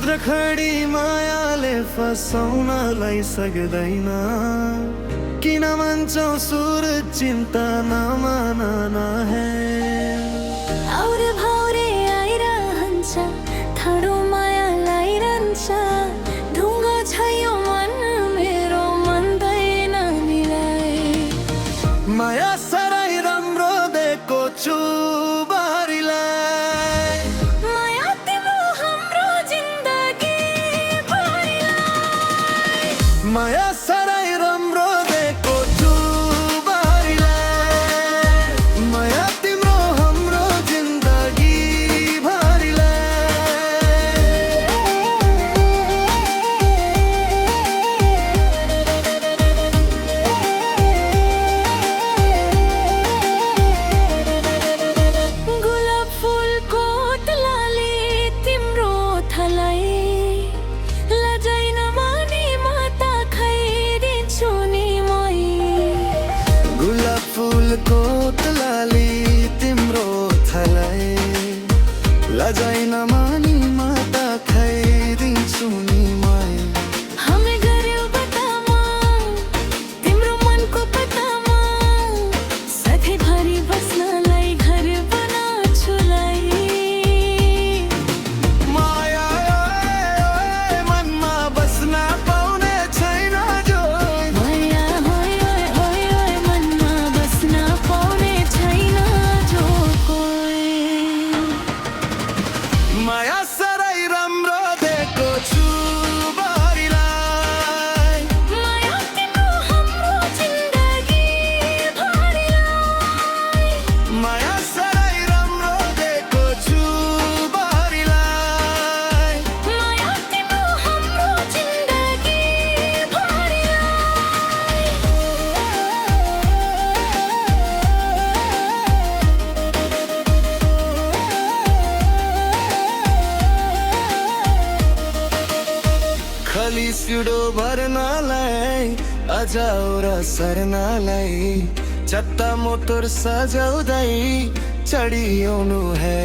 रुद्रखडी मायाले फसाउनलाई सक्दैन। किन मान्छौ सुर चिन्ता नमान है। और भाउरे आइरहन्छ, ठाडो माया लाइरहन्छ। ढुङ्गा छ यो मन मेरो, मान्दैन निलाई। माया साह्रै राम्रो दिएको छु बारीलाई। माया तिम्रो हाम्रो जिन्दगी भरिलाई। माया साह्रै राम्रो दिएको छु बारीलाई। माया तिम्रो हाम्रो जिन्दगी गुलाब फुलको तलाले तिम्रो थलाई। लजाइन माने माता खैदिन्छु नि मै। गुलाब फुलको तलाली तिम्रो थलाई। लजाइ नमानी माता खाइदिन्छु नि मै। हामी गऱ्यौँ बतामा तिम्रो मनको पतामा। सधैँभरि बस्नलाई घर बनाछुलाई। माया मनमा बस्न पाउने छैन जो। माया होय होय होय होय, मनमा बस्न पाउने छैन जो कोही। माया साह्रै राम्रो दिएको छु बारीलाई। माया तिम्रो हाम्रो जिन्दगी भरिलाई। माया साह्रै राम्रो दिएको छु बारीलाई। माया तिम्रो हाम्रो जिन्दगी खाली सिडो भर्नलाई अजाउर सर्नलाई। चत्ता मोटर सजाउँदै चढिआउनु है।